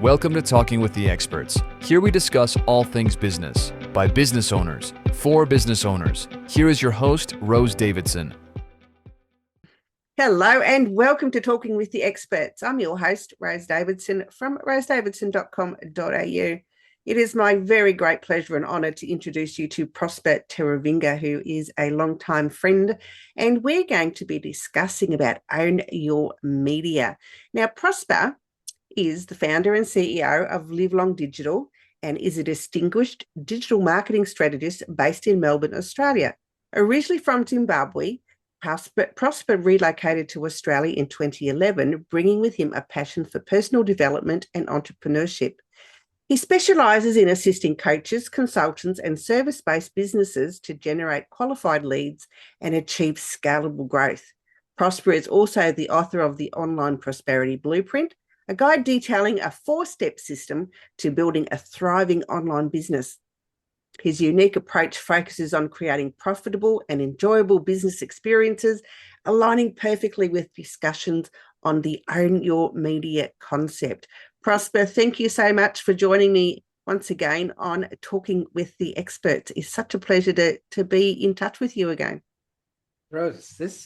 Welcome to Talking with the Experts. Here we discuss all things business, by business owners, for business owners. Here is your host, Rose Davidson. Hello and welcome to Talking with the Experts. I'm your host, Rose Davidson from rosedavidson.com.au. It is my very great pleasure and honour to introduce you to Prosper Taruvinga, who is a long-time friend, and we're going to be discussing about Own Your Media. Now, Prosper is the founder and CEO of Livelong Digital and is a distinguished digital marketing strategist based in Melbourne, Australia. Originally from Zimbabwe, Prosper relocated to Australia in 2011, bringing with him a passion for personal development and entrepreneurship. He specialises in assisting coaches, consultants and service-based businesses to generate qualified leads and achieve scalable growth. Prosper is also the author of the Online Prosperity Blueprint, a guide detailing a 4-step system to building a thriving online business. His unique approach focuses on creating profitable and enjoyable business experiences, aligning perfectly with discussions on the Own Your Media concept. Prosper, thank you so much for joining me once again on Talking with the Experts. It's such a pleasure to be in touch with you again. Rose, this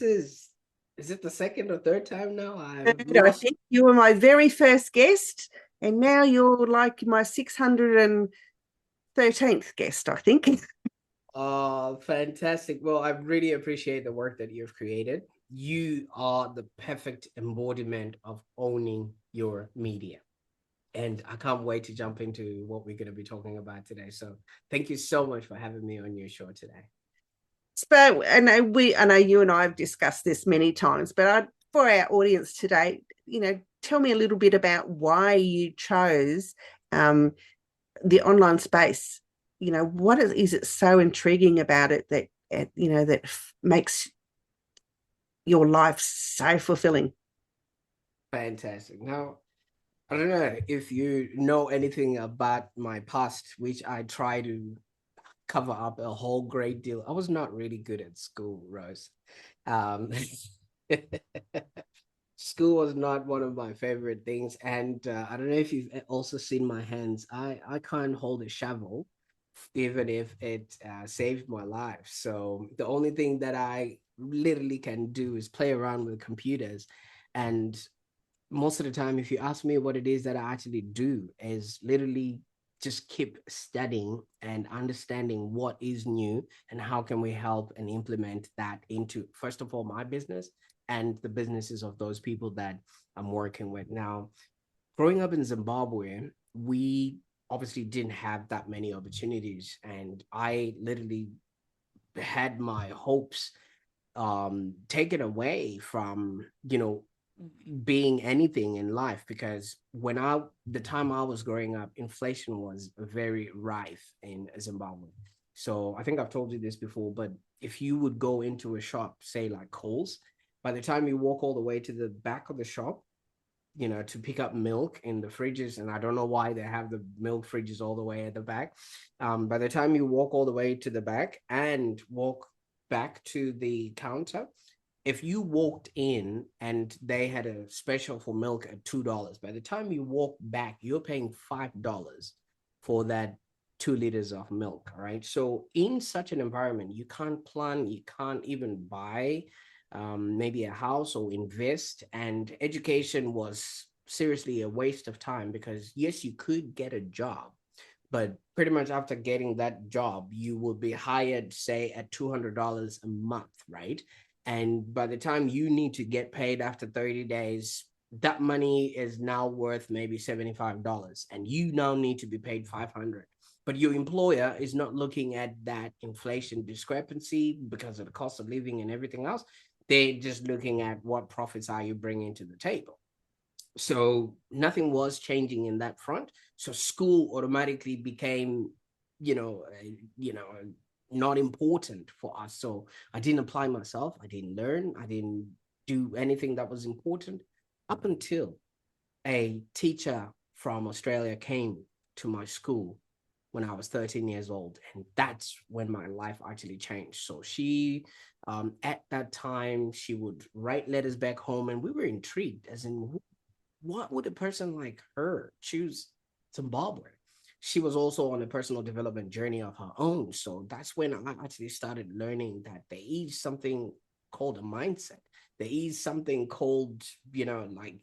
is it the second or third time now? I think you were my very first guest, and now you're like my 613th guest, I think. Oh, fantastic. Well, I really appreciate the work that you've created. You are the perfect embodiment of owning your media. And I can't wait to jump into what we're going to be talking about today. So thank you so much for having me on your show today. So, I know you and I have discussed this many times, but for our audience today, tell me a little bit about why you chose the online space. What is it so intriguing about it that that makes your life so fulfilling? Fantastic. Now, I don't know if you know anything about my past, which I try to cover up a whole great deal. I was not really good at school, Rose. School was not one of my favorite things. And I don't know if you've also seen my hands. I can't hold a shovel, even if it saved my life. So the only thing that I literally can do is play around with computers. And most of the time, if you ask me what it is that I actually do, is literally just keep studying and understanding what is new and how can we help and implement that into, first of all, my business and the businesses of those people that I'm working with. Now, growing up in Zimbabwe, we obviously didn't have that many opportunities, and I literally had my hopes taken away from, being anything in life, because the time I was growing up, inflation was very rife in Zimbabwe. So I think I've told you this before, but if you would go into a shop, say like Coles, by the time you walk all the way to the back of the shop, to pick up milk in the fridges, and I don't know why they have the milk fridges all the way at the back. By the time you walk all the way to the back and walk back to the counter, if you walked in and they had a special for milk at $2, by the time you walk back, you're paying $5 for that 2 liters of milk, right? So in such an environment, you can't plan, you can't even buy maybe a house or invest. And education was seriously a waste of time, because yes, you could get a job, but pretty much after getting that job, you will be hired, say, at $200 a month, right? And by the time you need to get paid after 30 days, that money is now worth maybe $75, and you now need to be paid $500. But your employer is not looking at that inflation discrepancy because of the cost of living and everything else. They're just looking at what profits are you bringing to the table. So nothing was changing in that front. So school automatically became, not important for us. So I didn't apply myself. I didn't learn. I didn't do anything that was important, up until a teacher from Australia came to my school when I was 13 years old. And that's when my life actually changed. So she, at that time, she would write letters back home, and we were intrigued, as in, what would a person like her choose Zimbabwe? She was also on a personal development journey of her own. So that's when I actually started learning that there is something called a mindset. There is something called, like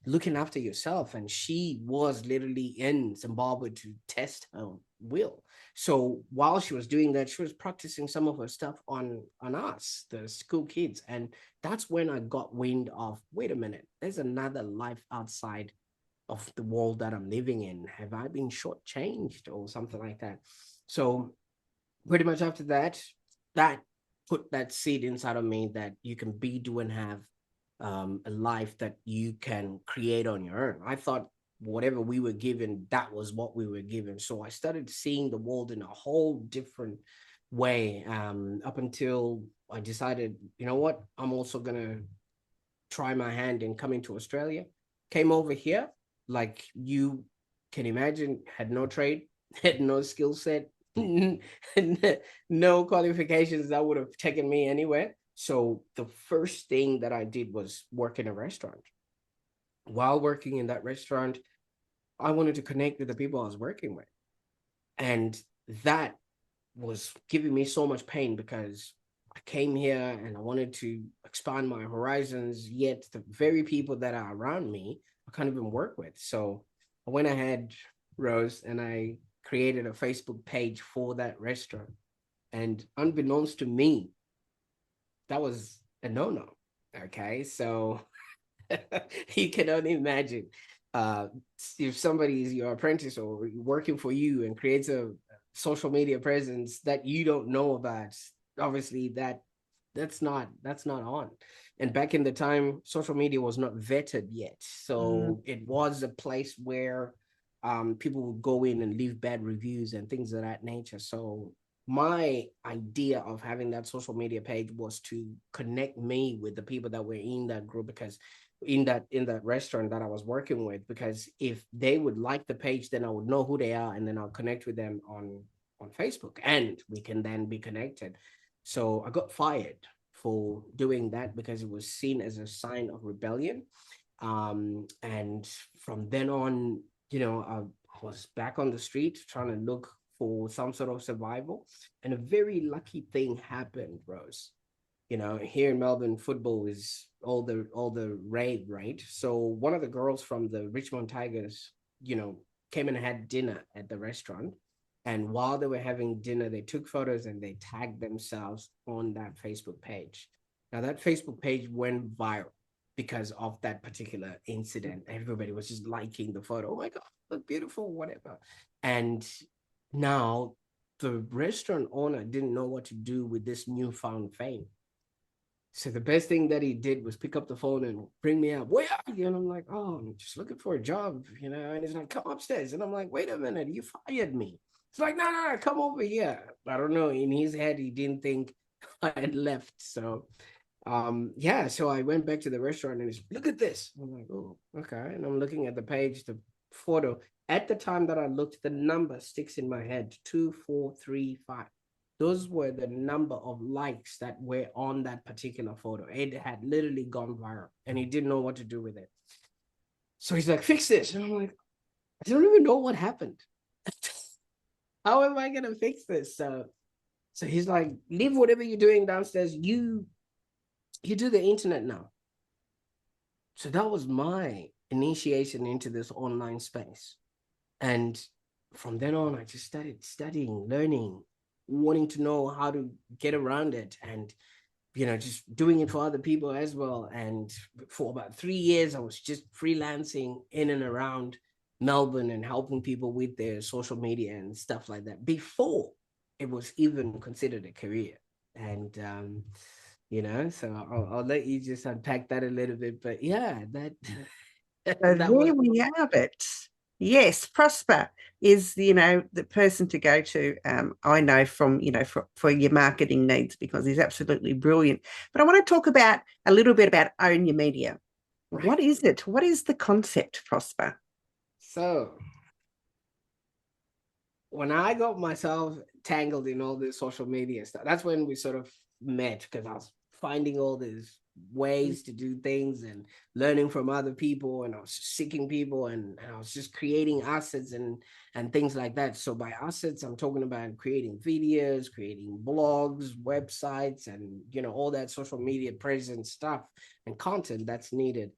looking after yourself. And she was literally in Zimbabwe to test her will. So while she was doing that, she was practicing some of her stuff on us, the school kids. And that's when I got wind of, wait a minute, there's another life outside of the world that I'm living in. Have I been shortchanged or something like that? So pretty much after that, that put that seed inside of me that you can be, do, and have a life that you can create on your own. I thought whatever we were given, that was what we were given. So I started seeing the world in a whole different way, up until I decided, you know what, I'm also gonna try my hand in coming to Australia. Came over here, like you can imagine, had no trade, had no skill set, no qualifications that would have taken me anywhere. So the first thing that I did was work in a restaurant. While working in that restaurant, I wanted to connect with the people I was working with. And that was giving me so much pain because I came here and I wanted to expand my horizons, yet the very people that are around me I can't even work with. So I went ahead, Rose, and I created a Facebook page for that restaurant. And unbeknownst to me, that was a no-no. Okay, so you can only imagine, uh, if somebody is your apprentice or working for you and creates a social media presence that you don't know about, obviously that's not on. And back in the time, social media was not vetted yet, so it was a place where people would go in and leave bad reviews and things of that nature. So my idea of having that social media page was to connect me with the people that were in that group, because in that restaurant that I was working with, because if they would like the page, then I would know who they are, and then I'll connect with them on Facebook, and we can then be connected. So I got fired for doing that because it was seen as a sign of rebellion. And from then on, I was back on the street trying to look for some sort of survival. And a very lucky thing happened, Rose. Here in Melbourne, football is all the rave, right? So one of the girls from the Richmond Tigers, came and had dinner at the restaurant. And while they were having dinner, they took photos and they tagged themselves on that Facebook page. Now, that Facebook page went viral because of that particular incident. Everybody was just liking the photo. Oh my God, look beautiful, whatever. And now the restaurant owner didn't know what to do with this newfound fame. So the best thing that he did was pick up the phone and bring me up. Where are you? And I'm like, oh, I'm just looking for a job, And he's like, come upstairs. And I'm like, wait a minute, you fired me. It's like, no, come over here. I don't know. In his head, he didn't think I had left. So, yeah. So I went back to the restaurant and he's, look at this. I'm like, oh, okay. And I'm looking at the page, the photo. At the time that I looked, the number sticks in my head: 2435. Those were the number of likes that were on that particular photo. It had literally gone viral and he didn't know what to do with it. So he's like, fix this. And I'm like, I don't even know what happened. How am I going to fix this? So he's like, leave whatever you're doing downstairs. You do the internet now. So that was my initiation into this online space. And from then on, I just started studying, learning, wanting to know how to get around it, and just doing it for other people as well. And for about 3 years, I was just freelancing in and around Melbourne and helping people with their social media and stuff like that before it was even considered a career. And so I'll let you just unpack that a little bit. But yeah, that So that was. there we have it. Yes, Prosper is, the person to go to. I know from, for your marketing needs, because he's absolutely brilliant. But I want to talk about a little bit about Own Your Media. Right. What is it? What is the concept, Prosper? So when I got myself tangled in all this social media stuff, that's when we sort of met, because I was finding all these ways to do things and learning from other people, and I was seeking people, and I was just creating assets and things like that. So by assets, I'm talking about creating videos, creating blogs, websites, and all that social media presence stuff and content that's needed.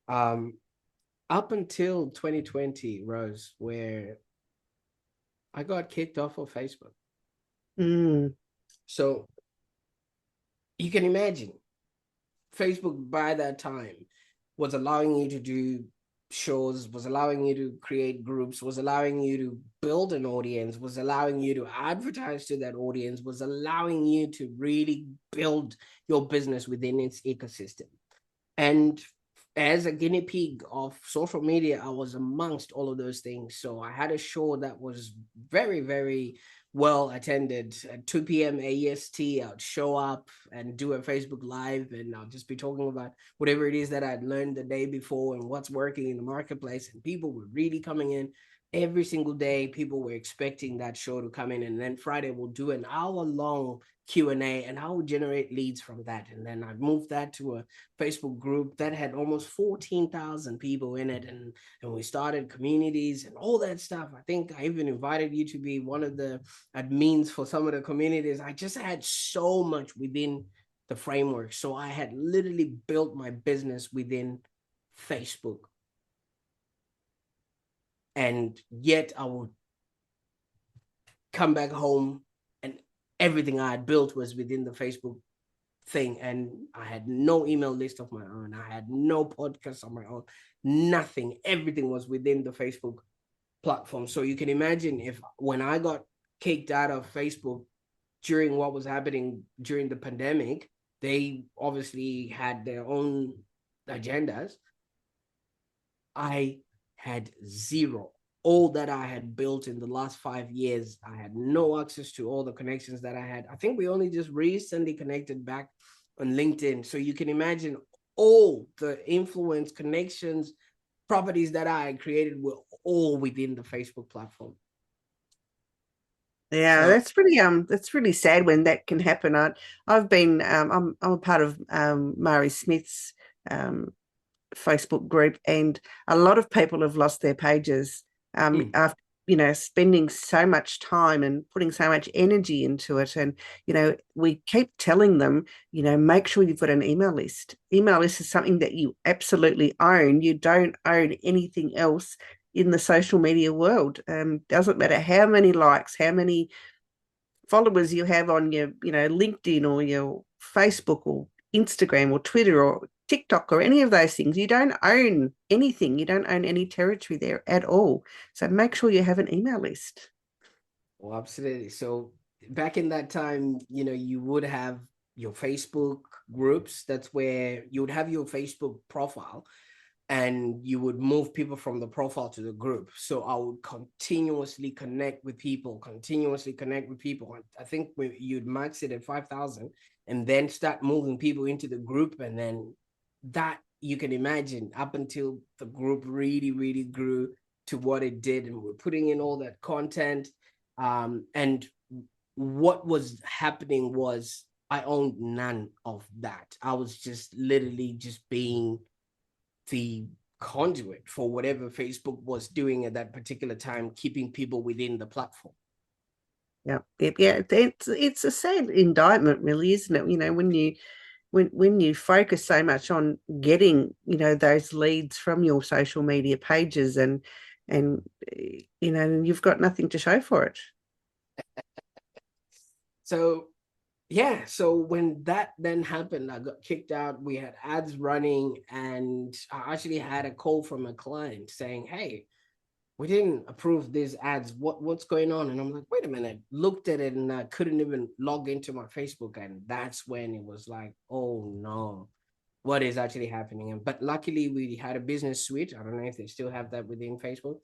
Up until 2020, Rose, where I got kicked off of Facebook. So you can imagine Facebook by that time was allowing you to do shows, was allowing you to create groups, was allowing you to build an audience, was allowing you to advertise to that audience, was allowing you to really build your business within its ecosystem. And as a guinea pig of social media, I was amongst all of those things. So I had a show that was very, very well attended. At 2 p.m. AEST, I'd show up and do a Facebook Live, and I'll just be talking about whatever it is that I'd learned the day before and what's working in the marketplace. And people were really coming in every single day. People were expecting that show to come in. And then Friday, we'll do an hour-long Q&A, and I would generate leads from that. And then I moved that to a Facebook group that had almost 14,000 people in it. And we started communities and all that stuff. I think I even invited you to be one of the admins for some of the communities. I just had so much within the framework. So I had literally built my business within Facebook. And yet I would come back home and everything I had built was within the Facebook thing. And I had no email list of my own. I had no podcast on my own, nothing. Everything was within the Facebook platform. So you can imagine when I got kicked out of Facebook during what was happening during the pandemic, they obviously had their own agendas. I had zero. All that I had built in the last 5 years, I had no access to all the connections that I had. I think we only just recently connected back on LinkedIn. So you can imagine all the influence, connections, properties that I had created were all within the Facebook platform. Yeah, So, that's really sad when that can happen. I've been I'm a part of Mari Smith's Facebook group, and a lot of people have lost their pages after spending so much time and putting so much energy into it. And we keep telling them, make sure you've got an email list. Email list is something that you absolutely own. You don't own anything else in the social media world. Doesn't matter how many likes, how many followers you have on your LinkedIn or your Facebook or Instagram or Twitter or TikTok or any of those things. You don't own anything. You don't own any territory there at all. So make sure you have an email list. well, absolutely. So back in that time, you would have your Facebook groups. That's where you would have your Facebook profile, and you would move people from the profile to the group. So I would continuously connect with people. I think you'd max it at 5,000 and then start moving people into the group. And then that, you can imagine, up until the group really, really grew to what it did. And we're putting in all that content. And what was happening was I owned none of that. I was just literally just being the conduit for whatever Facebook was doing at that particular time, keeping people within the platform. Yeah. It's a sad indictment, really, isn't it? When you focus so much on getting those leads from your social media pages, and you've got nothing to show for it. So yeah, so when that then happened, I got kicked out. We had ads running, and I actually had a call from a client saying, hey, we didn't approve these ads. What's going on? And I'm like, wait a minute. Looked at it, and I couldn't even log into my Facebook. And that's when it was like, oh no, what is actually happening? But luckily we had a business suite. I don't know if they still have that within Facebook.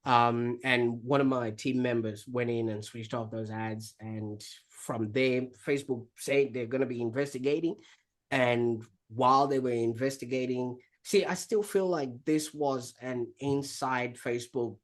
And one of my team members went in and switched off those ads. And from there, Facebook said they're going to be investigating. And while they were investigating, see, I still feel like this was an inside Facebook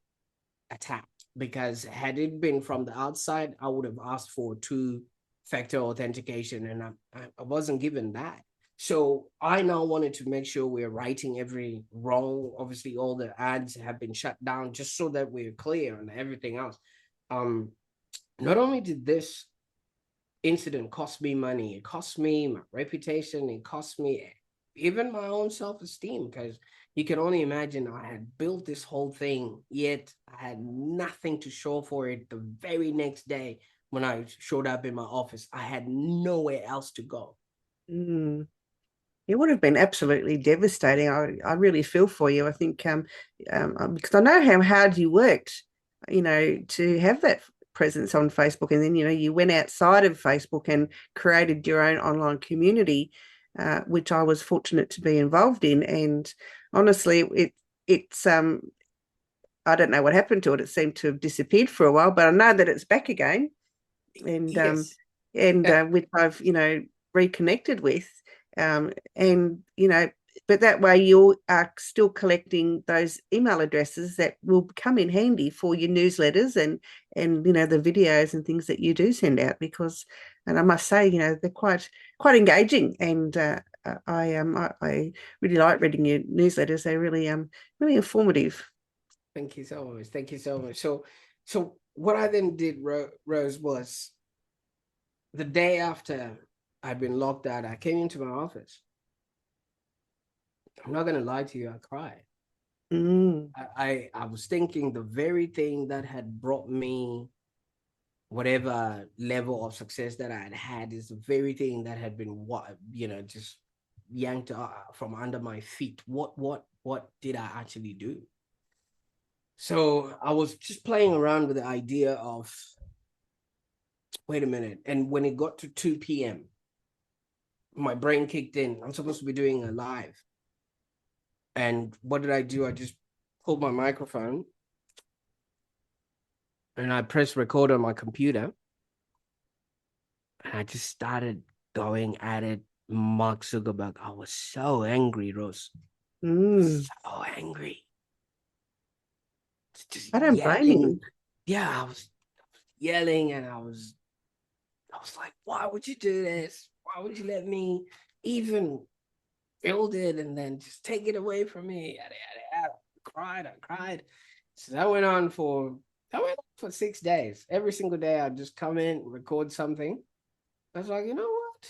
attack, because had it been from the outside, I would have asked for 2-factor authentication, and I wasn't given that. So I now wanted to make sure we're righting every wrong. Obviously, all the ads have been shut down just so that we're clear on everything else. Not only did this incident cost me money, it cost me my reputation, it cost me even my own self-esteem, because you can only imagine I had built this whole thing, yet I had nothing to show for it. The very next day when I showed up in my office, I had nowhere else to go. Mm. It would have been absolutely devastating. I really feel for you. I think because I know how hard you worked, to have that presence on Facebook, and then you went outside of Facebook and created your own online community, which I was fortunate to be involved in. And honestly, it's I don't know what happened to it. It seemed to have disappeared for a while, but I know that it's back again, and Yes. which I've reconnected with, and but that way you are still collecting those email addresses that will come in handy for your newsletters and the videos and things that you do send out, because, and I must say, they're quite engaging, and I really like reading your newsletters. They're really informative. Thank you so much. Thank you so much. So what I then did, Rose, was the day after I'd been locked out, I came into my office. I'm not gonna lie to you, I cried. Mm. I was thinking the very thing that had brought me whatever level of success that I had had is the very thing that had been just yanked from under my feet. What did I actually do? So I was just playing around with the idea of, wait a minute. And when it got to 2 p.m., my brain kicked in. I'm supposed to be doing a live. And what did I do? I just pulled my microphone and I pressed record on my computer. And I just started going at it. Mark Zuckerberg. I was so angry, Rose. Mm. So angry. Just I don't blame yelling. you. Yeah, I was yelling, and I was like, why would you do this? Why would you let me even build it and then just take it away from me? Yada, yada, yada. I cried. So that went on for 6 days. Every single day I'd just come in, record something. I was like, you know what?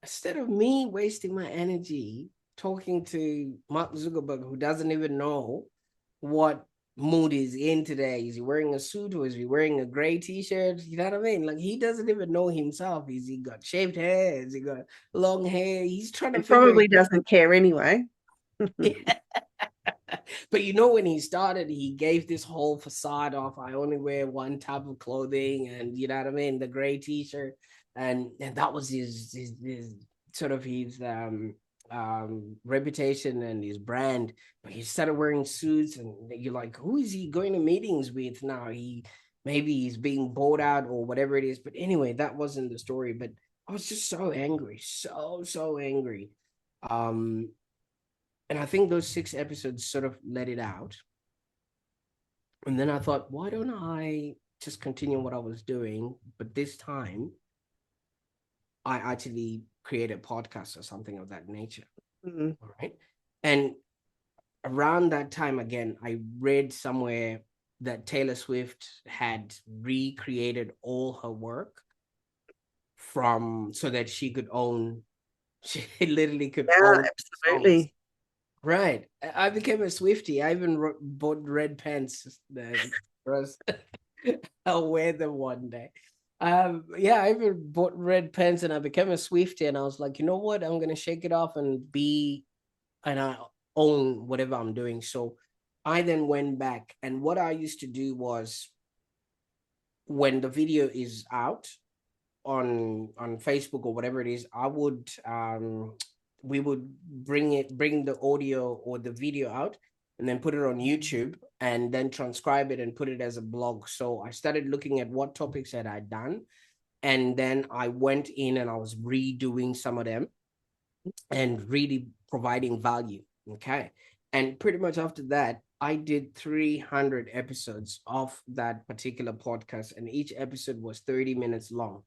Instead of me wasting my energy talking to Mark Zuckerberg, who doesn't even know what mood he's in today. Is he wearing a suit or is he wearing a gray t-shirt? You know what I mean? Like, he doesn't even know himself. Is he got shaved hair? Is he got long hair? He's trying to It figure it probably doesn't care anyway. out. But when he started, he gave this whole facade of, I only wear one type of clothing, and you know what I mean, the gray t-shirt, and that was his sort of his reputation and his brand. But he started wearing suits, and you're like, who is he going to meetings with now? Maybe he's being bought out or whatever it is. But anyway, that wasn't the story. But I was just so angry, so angry. And I think those 6 episodes sort of let it out. And then I thought, why don't I just continue what I was doing? But this time, I actually create a podcast or something of that nature. Mm. All right. And around that time, again, I read somewhere that Taylor Swift had recreated all her work so that she could own, she literally could Yeah, own songs. absolutely. Right. I became a Swiftie. I even bought red pants that I'll wear them one day. Yeah, I even bought red pants and I became a Swiftie, and I was like, you know what? I'm gonna shake it off and I own whatever I'm doing. So I then went back, and what I used to do was, when the video is out on Facebook or whatever it is, I would we would bring the audio or the video out and then put it on YouTube and then transcribe it and put it as a blog. So I started looking at what topics that I'd done, and then I went in and I was redoing some of them and really providing value. Okay. And pretty much after that, I did 300 episodes of that particular podcast, and each episode was 30 minutes long.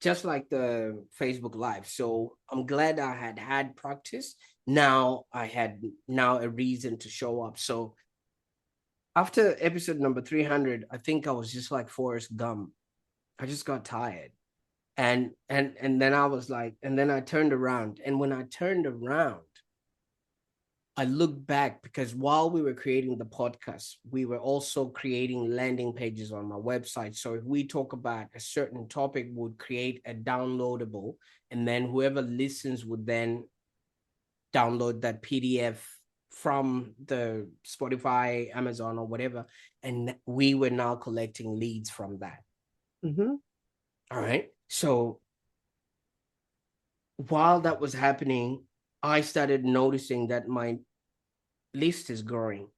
just like the Facebook Live. So I'm glad I had practice. Now I had a reason to show up. So after episode number 300, I think I was just like Forrest Gump. I just got tired. And then I was like, and then I turned around. And when I turned around, I looked back, because while we were creating the podcast, we were also creating landing pages on my website. So if we talk about a certain topic, would create a downloadable, and then whoever listens would then download that PDF from the Spotify, Amazon, or whatever. And we were now collecting leads from that. Mm-hmm. All right. So while that was happening, I started noticing that my list is growing.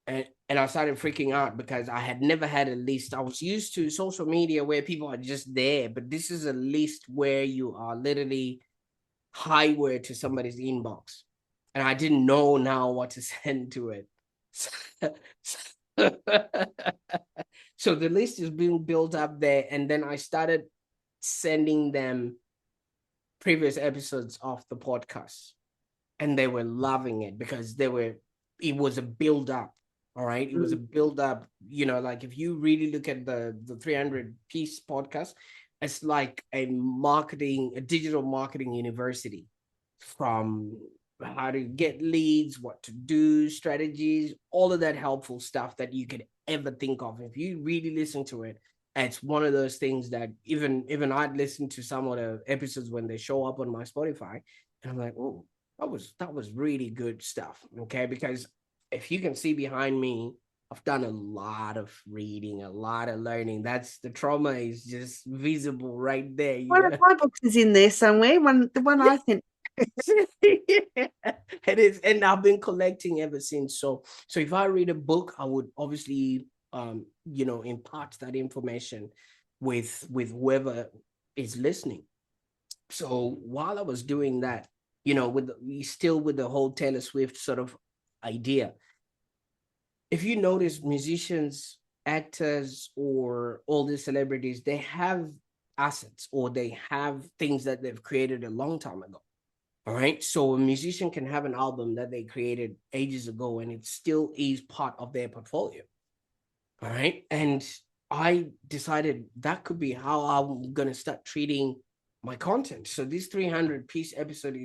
And I started freaking out, because I had never had a list. I was used to social media where people are just there, but this is a list where you are literally highway to somebody's inbox. And I didn't know now what to send to it. So the list is being built up there. And then I started sending them previous episodes of the podcast. And they were loving it, because it was a build up. All right. It was a build up, like if you really look at the 300-piece podcast, it's like a digital marketing university, from how to get leads, what to do, strategies, all of that helpful stuff that you could ever think of. If you really listen to it, it's one of those things that even I'd listen to some of the episodes when they show up on my Spotify, and I'm like, oh, that was really good stuff. Okay. Because if you can see behind me, I've done a lot of reading, a lot of learning. The trauma is just visible right there. One of my books is in there somewhere. The one I think. Yeah, it is. And I've been collecting ever since. So if I read a book, I would obviously impart that information with whoever is listening. So while I was doing that, with the whole Taylor Swift sort of idea, if you notice, musicians, actors, or all these celebrities, they have assets, or they have things that they've created a long time ago. All right. So a musician can have an album that they created ages ago, and it still is part of their portfolio. All right. And I decided that could be how I'm going to start treating my content. So this 300-piece episode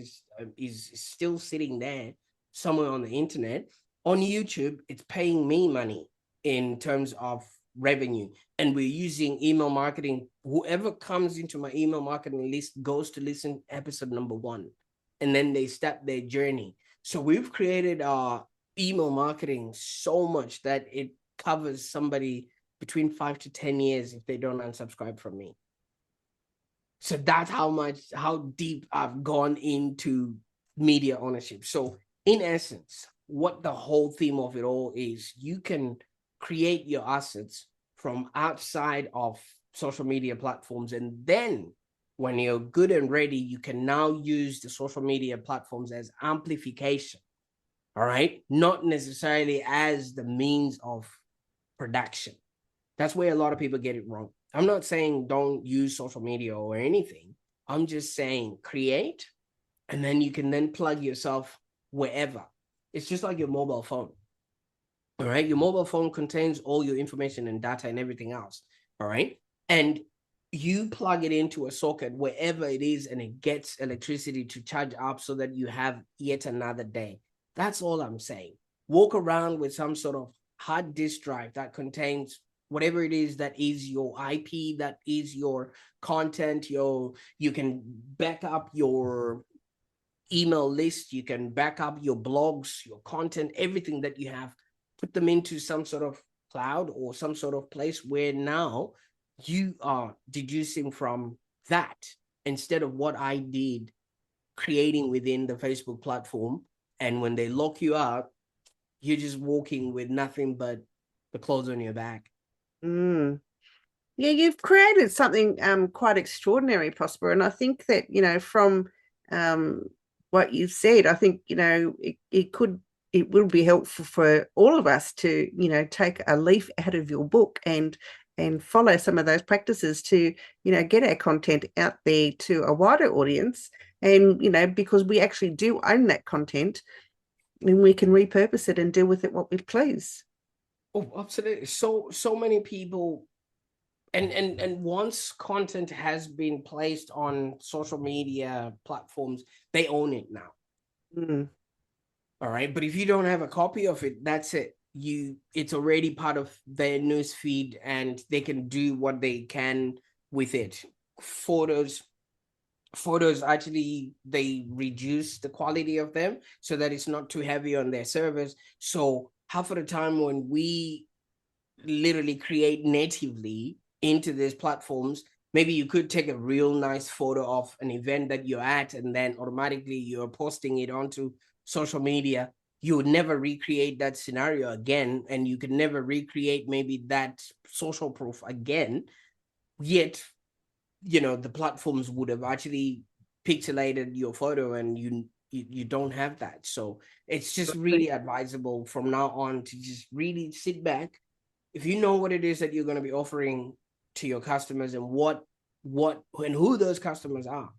is still sitting there somewhere on the internet. On YouTube, it's paying me money in terms of revenue. And we're using email marketing. Whoever comes into my email marketing list goes to listen episode number 1. And then they start their journey. So we've created our email marketing so much that it covers somebody between 5 to 10 years if they don't unsubscribe from me. So that's how deep I've gone into media ownership. So in essence, what the whole theme of it all is, you can create your assets from outside of social media platforms. And then when you're good and ready, you can now use the social media platforms as amplification. All right. Not necessarily as the means of production. That's where a lot of people get it wrong. I'm not saying don't use social media or anything. I'm just saying create, and then you can then plug yourself wherever. It's just like your mobile phone. All right. Your mobile phone contains all your information and data and everything else. All right. And you plug it into a socket wherever it is, and it gets electricity to charge up so that you have yet another day. That's all I'm saying. Walk around with some sort of hard disk drive that contains whatever it is that is your IP, that is your content. You can back up your email list, you can back up your blogs, your content, everything that you have, put them into some sort of cloud or some sort of place where now you are deducing from that, instead of what I did creating within the Facebook platform. And when they lock you out, you're just walking with nothing but the clothes on your back. Yeah, you've created something quite extraordinary, Prosper. And I think that, from what you've said, I think, it will be helpful for all of us to, take a leaf out of your book and and follow some of those practices to, get our content out there to a wider audience. And, because we actually do own that content and we can repurpose it and do with it what we please. Oh, absolutely. So many people, and once content has been placed on social media platforms, they own it now. Mm. All right. But if you don't have a copy of it, that's it. It's already part of their news feed, and they can do what they can with it. Photos actually, they reduce the quality of them so that it's not too heavy on their servers. So half of the time when we literally create natively into these platforms, maybe you could take a real nice photo of an event that you're at, and then automatically you're posting it onto social media. You would never recreate that scenario again, and you could never recreate maybe that social proof again. Yet, the platforms would have actually pixelated your photo, and you don't have that. So it's just really advisable from now on to just really sit back. If you know what it is that you're going to be offering to your customers, and what and who those customers are,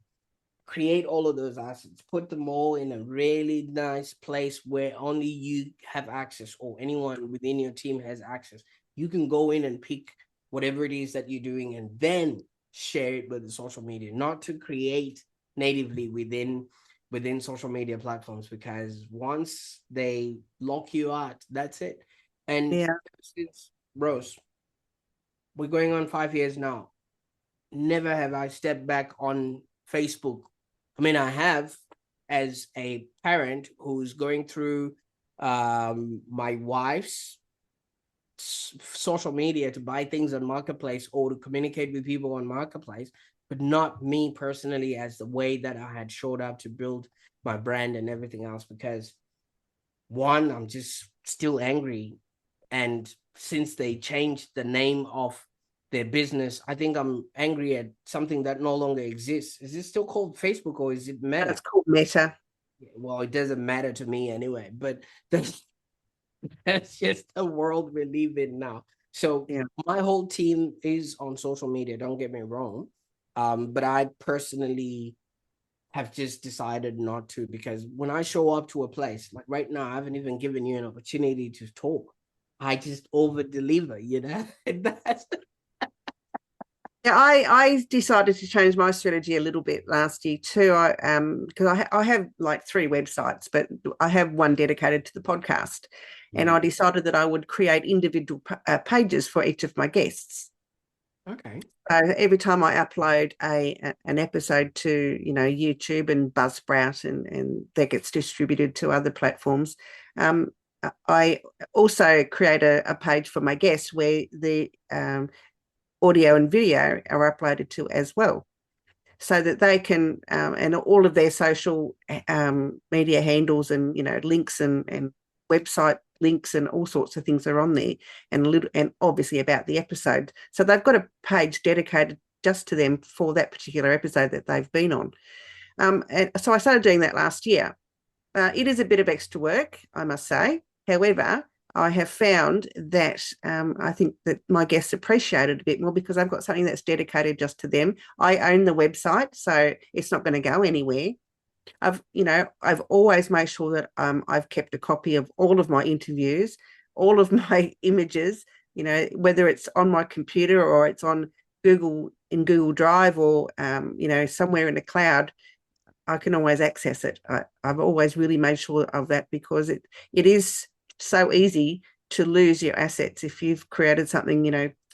create all of those assets, put them all in a really nice place where only you have access, or anyone within your team has access. You can go in and pick whatever it is that you're doing, and then share it with the social media, not to create natively within social media platforms, because once they lock you out, that's it. And Yeah. since Rose, we're going on 5 years now, never have I stepped back on Facebook. I mean, I have, as a parent who's going through my wife's social media to buy things on Marketplace or to communicate with people on Marketplace, but not me personally, as the way that I had showed up to build my brand and everything else. Because one, I'm just still angry. And since they changed the name of their business, I think I'm angry at something that no longer exists. Is it still called Facebook, or is it Meta? It's called Meta. Well, it doesn't matter to me anyway, but that's just the world we live in now. So Yeah. my whole team is on social media, don't get me wrong. But I personally have just decided not to, because when I show up to a place, like right now, I haven't even given you an opportunity to talk. I just over deliver, And that's Yeah, I decided to change my strategy a little bit last year too. Because I have like 3 websites, but I have one dedicated to the podcast, and I decided that I would create individual pages for each of my guests. okay. So every time I upload an episode to YouTube and Buzzsprout, and that gets distributed to other platforms, I also create a page for my guests where the audio and video are uploaded to as well, so that they can and all of their social media handles and links and website links and all sorts of things are on there, and obviously about the episode. So they've got a page dedicated just to them for that particular episode that they've been on. And so I started doing that last year. It is a bit of extra work, I must say. However, I have found that I think that my guests appreciate it a bit more, because I've got something that's dedicated just to them. I own the website, so it's not going to go anywhere. I've always made sure that I've kept a copy of all of my interviews, all of my images, whether it's on my computer or it's on Google Drive, or somewhere in the cloud. I can always access it. I've always really made sure of that, because it is so easy to lose your assets if you've created something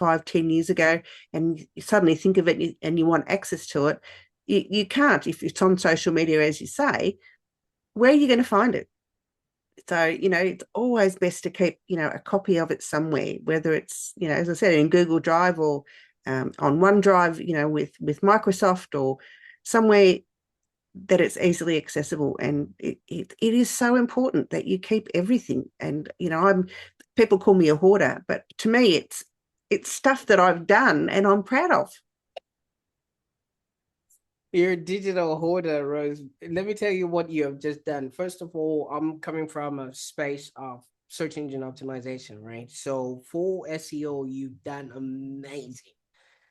5-10 years ago, and you suddenly think of it and you want access to it. You can't. If it's on social media, as you say, where are you going to find it? So it's always best to keep a copy of it somewhere, whether it's as I said, in Google Drive, or on OneDrive, with Microsoft, or somewhere that it's easily accessible. And it is so important that you keep everything. And people call me a hoarder, but to me it's stuff that I've done and I'm proud of. You're a digital hoarder, Rose. Let me tell you what you have just done. First of all, I'm coming from a space of search engine optimization, right? So for SEO, you've done amazing.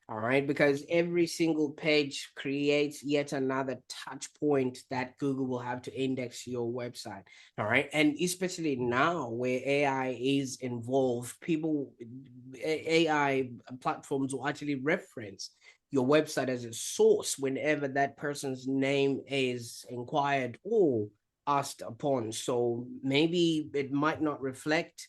All right, because every single page creates yet another touch point that Google will have to index your website. All right, and especially now where AI is involved, AI platforms will actually reference your website as a source whenever that person's name is inquired or asked upon. So maybe it might not reflect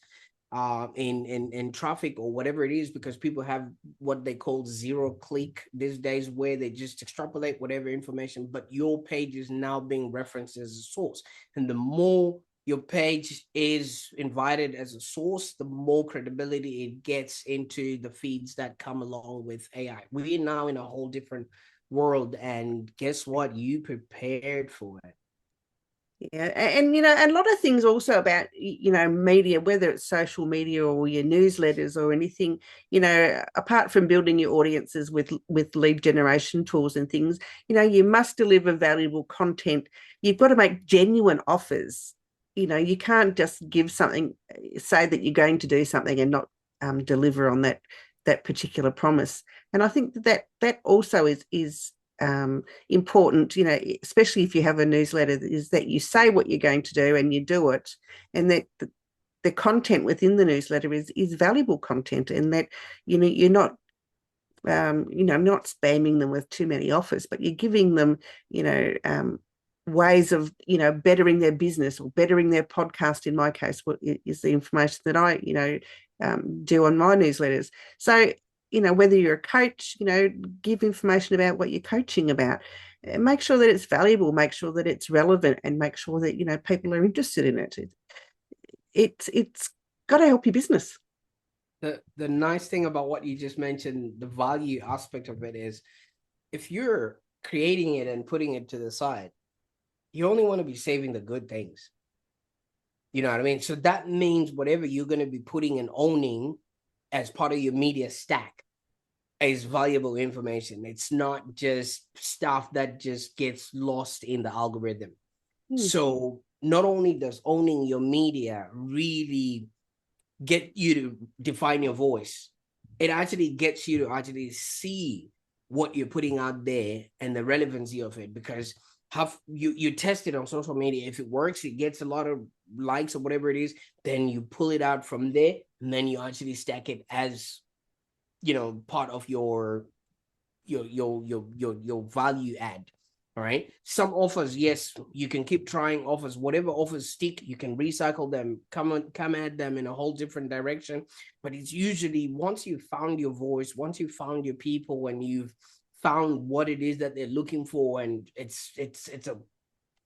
in traffic or whatever it is, because people have what they call zero click these days, where they just extrapolate whatever information, but your page is now being referenced as a source. And the more your page is invited as a source, the more credibility it gets into the feeds that come along with AI. We're now in a whole different world, and guess what? You prepared for it. Yeah, and a lot of things also about media, whether it's social media or your newsletters or anything. Apart from building your audiences with lead generation tools and things, you must deliver valuable content. You've got to make genuine offers. You can't just give something, say that you're going to do something and not deliver on that particular promise. And I think that also is important, especially if you have a newsletter, is that you say what you're going to do and you do it, and that the content within the newsletter is valuable content, and that you're not not spamming them with too many offers, but you're giving them ways of bettering their business or bettering their podcast. In my case, what is the information that I do on my newsletters. So whether you're a coach, give information about what you're coaching about. Make sure that it's valuable, make sure that it's relevant, and make sure that people are interested in it. It's got to help your business. The nice thing about what you just mentioned, the value aspect of it, is if you're creating it and putting it to the side, you only want to be saving the good things. You know what I mean? So that means whatever you're going to be putting and owning as part of your media stack is valuable information. It's not just stuff that just gets lost in the algorithm. So not only does owning your media really get you to define your voice, it actually gets you to actually see what you're putting out there and the relevancy of it, because you test it on social media. If it works, it gets a lot of likes or whatever it is, then you pull it out from there, and then you actually stack it as part of your value add. All right, some offers, yes, you can keep trying offers. Whatever offers stick, you can recycle them, come at them in a whole different direction. But it's usually once you've found your voice, once you've found your people, and you've found what it is that they're looking for, and it's a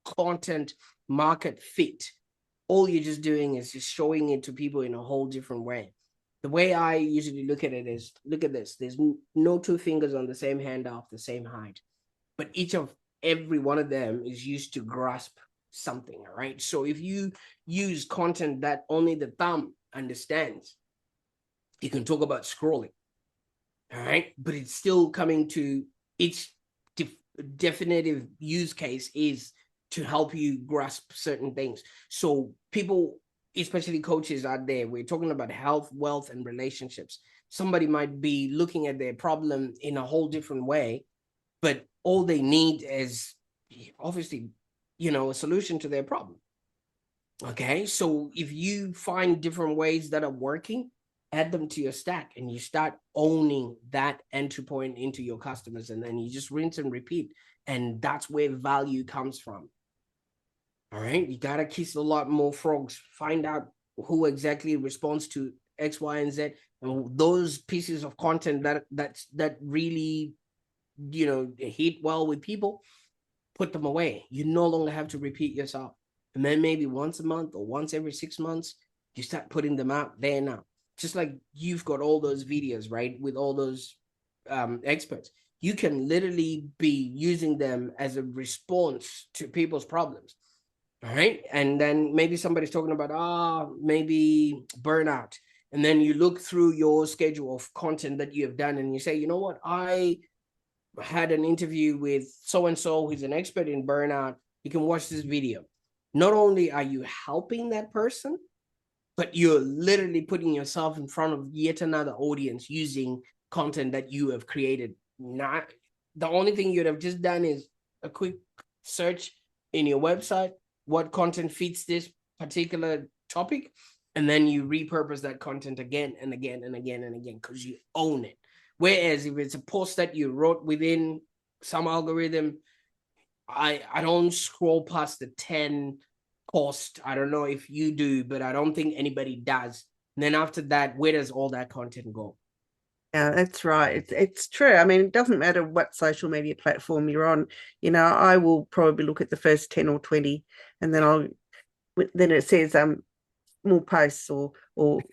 content market fit, all you're just doing is just showing it to people in a whole different way. The way I usually look at it is, look at this, there's no two fingers on the same hand of the same height, but every one of them is used to grasp something. All right, so if you use content that only the thumb understands, you can talk about scrolling. All right, but it's still coming to its definitive use case is to help you grasp certain things. So people, especially coaches out there, we're talking about health, wealth, and relationships. Somebody might be looking at their problem in a whole different way, but all they need is obviously, a solution to their problem. Okay, so if you find different ways that are working, add them to your stack, and you start owning that entry point into your customers, and then you just rinse and repeat, and that's where value comes from. All right, you gotta kiss a lot more frogs, find out who exactly responds to X, Y, and Z, and those pieces of content that really hit well with people, put them away. You no longer have to repeat yourself. And then maybe once a month or once every 6 months, you start putting them out there now. Just like you've got all those videos, right, with all those experts. You can literally be using them as a response to people's problems. All right. And then maybe somebody's talking about, maybe burnout. And then you look through your schedule of content that you have done, and you say, you know what, I had an interview with so-and-so who's an expert in burnout. You can watch this video. Not only are you helping that person, but you're literally putting yourself in front of yet another audience using content that you have created. Not the only thing you'd have just done is a quick search in your website, what content fits this particular topic, and then you repurpose that content again and again and again and again because you own it. Whereas if it's a post that you wrote within some algorithm, I don't scroll past the 10 post. I don't know if you do, but I don't think anybody does. And then after that, where does all that content go? Yeah, that's right. It's true. I mean, it doesn't matter what social media platform you're on. I will probably look at the first 10 or 20, and then it says more posts or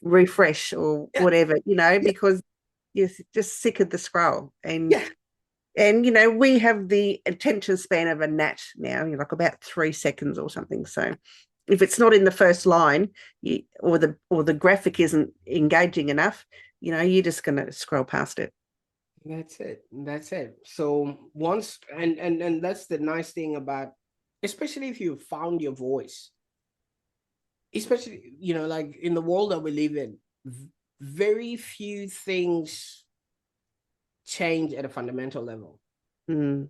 refresh or Yeah. whatever, Yeah. because you're just sick of the scroll. Yeah. And we have the attention span of a gnat now, like about 3 seconds or something. So if it's not in the first line, or the graphic isn't engaging enough, you're just going to scroll past it. That's it. So once, and that's the nice thing about, especially if you found your voice, especially, like in the world that we live in, very few things change at a fundamental level. Mm.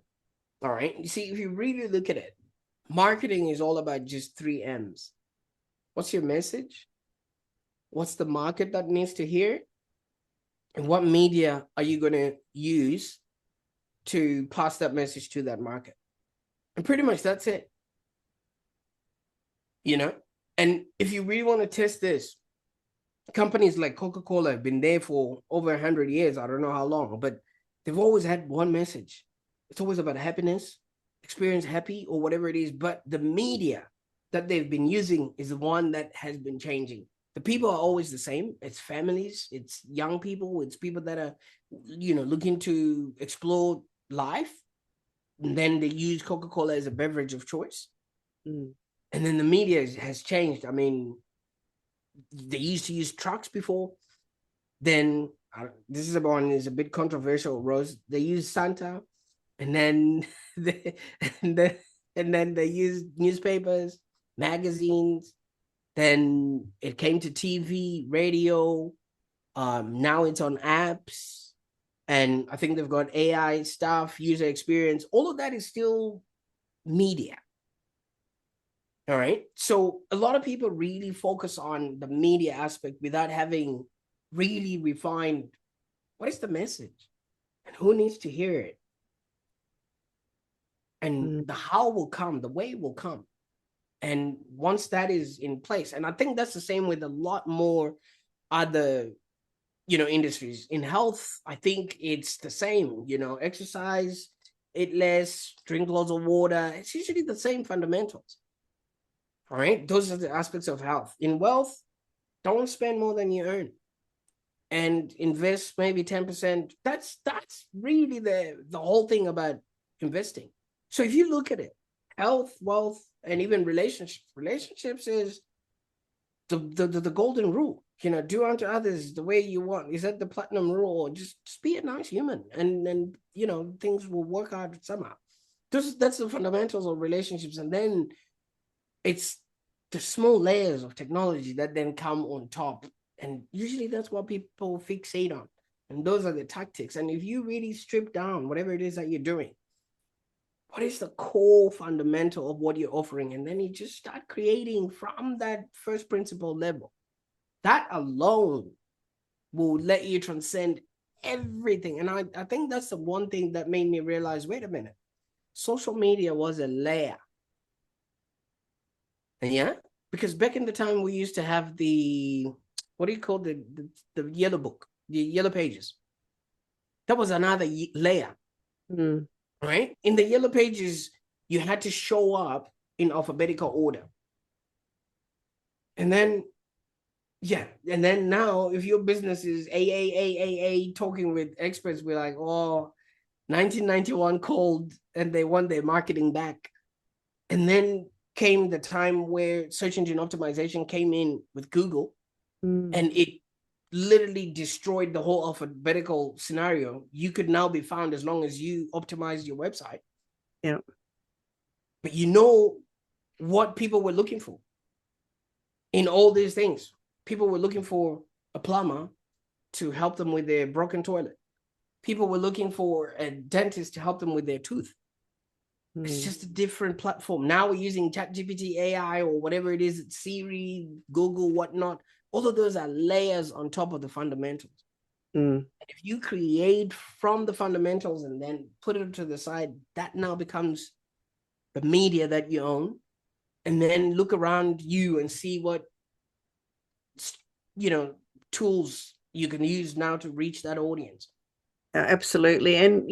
All right. You see, if you really look at it, marketing is all about just 3 M's. What's your message? What's the market that needs to hear? And what media are you going to use to pass that message to that market? And pretty much that's it. And if you really want to test this, companies like Coca-Cola have been there for over 100 years. I don't know how long, but they've always had one message. It's always about happiness, experience happy, or whatever it is. But the media that they've been using is the one that has been changing. The people are always the same. It's families, it's young people, it's people that are, looking to explore life. And then they use Coca-Cola as a beverage of choice. Mm. And then the media has changed. I mean, they used to use trucks before. Then this is a bit controversial, Rose. They use Santa, and then and then they use newspapers, magazines. Then it came to TV, radio. Now it's on apps, and I think they've got AI stuff, user experience. All of that is still media. All right. So a lot of people really focus on the media aspect without having really refined what is the message and who needs to hear it. And the how will come, the way will come. And once that is in place, and I think that's the same with a lot more other, industries. In health, I think it's the same, exercise, eat less, drink lots of water. It's usually the same fundamentals. All right. Those are the aspects of health. In wealth, don't spend more than you earn and invest maybe 10%. That's really the whole thing about investing. So if you look at it, health, wealth, and even relationships is the golden rule. Do unto others the way you want. Is that the platinum rule? Or just be a nice human, and things will work out somehow. That's the fundamentals of relationships. And then it's the small layers of technology that then come on top. And usually that's what people fixate on. And those are the tactics. And if you really strip down whatever it is that you're doing, what is the core fundamental of what you're offering? And then you just start creating from that first principle level. That alone will let you transcend everything. And I think that's the one thing that made me realize, wait a minute, social media was a layer. Yeah, because back in the time we used to have the, what do you call the yellow book, the yellow pages. That was another layer, right? In the yellow pages, you had to show up in alphabetical order. And then, now if your business is A, talking with experts, we're like, 1991 called and they want their marketing back. And then came the time where search engine optimization came in with Google, and it literally destroyed the whole alphabetical scenario. You could now be found as long as you optimize your website. Yeah. But what people were looking for in all these things. People were looking for a plumber to help them with their broken toilet. People were looking for a dentist to help them with their tooth. It's just a different platform. Now we're using ChatGPT AI or whatever it is, Siri, Google, whatnot. All of those are layers on top of the fundamentals. And if you create from the fundamentals and then put it to the side, that now becomes the media that you own. And then look around you and see what, tools you can use now to reach that audience. Absolutely. And,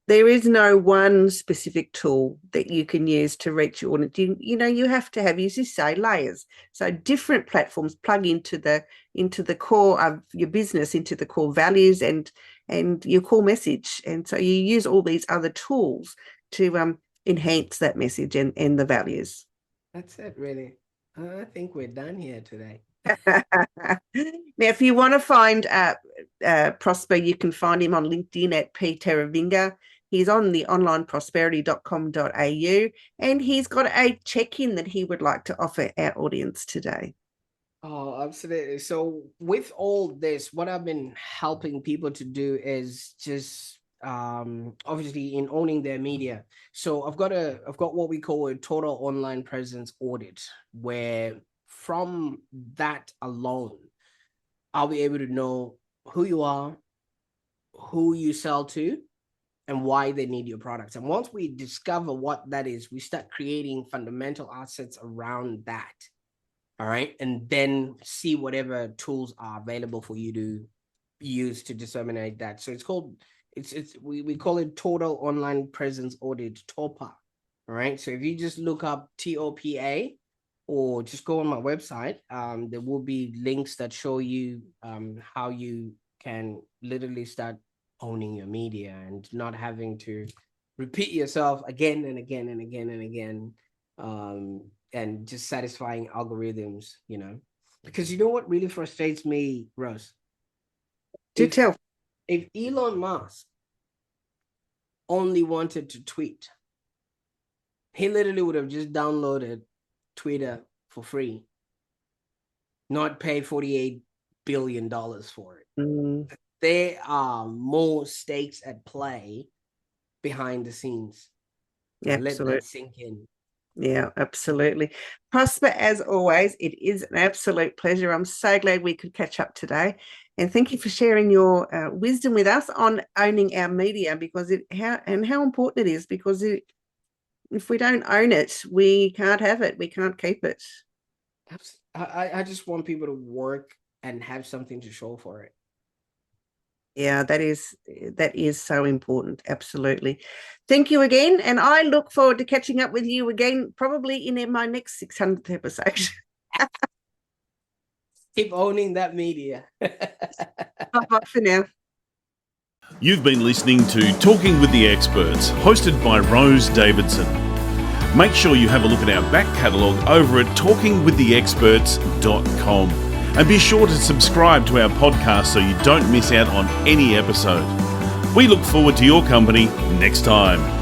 there is no one specific tool that you can use to reach your audience. You have to have, as you say, layers. So different platforms plug into the core of your business, into the core values and your core message. And so you use all these other tools to enhance that message and the values. That's it, really. I think we're done here today. Now, if you want to find Prosper, you can find him on LinkedIn at P. Taruvinga. He's on the onlineprosperity.com.au, and he's got a check-in that he would like to offer our audience today. Oh, absolutely. So with all this, what I've been helping people to do is just obviously in owning their media. So I've got what we call a total online presence audit, where from that alone, I'll be able to know who you are, who you sell to, and why they need your products. And once we discover what that is, we start creating fundamental assets around that. All right. And then see whatever tools are available for you to use to disseminate that. So we call it Total Online Presence Audit, TOPA. All right. So if you just look up TOPA or just go on my website, there will be links that show you how you can literally start owning your media and not having to repeat yourself again and again and again and again, and just satisfying algorithms, because you know what really frustrates me, Rose? If Elon Musk only wanted to tweet, he literally would have just downloaded Twitter for free, not pay $48 billion for it. There are more stakes at play behind the scenes. Let that sink in. Yeah, absolutely. Prosper, as always, it is an absolute pleasure. I'm so glad we could catch up today. And thank you for sharing your wisdom with us on owning our media, because how important it is, because if we don't own it, we can't have it. We can't keep it. I just want people to work and have something to show for it. Yeah, that is so important. Absolutely. Thank you again. And I look forward to catching up with you again, probably in my next 600th episode. Keep owning that media. Bye for now. You've been listening to Talking with the Experts, hosted by Rose Davidson. Make sure you have a look at our back catalogue over at talkingwiththeexperts.com. And be sure to subscribe to our podcast so you don't miss out on any episode. We look forward to your company next time.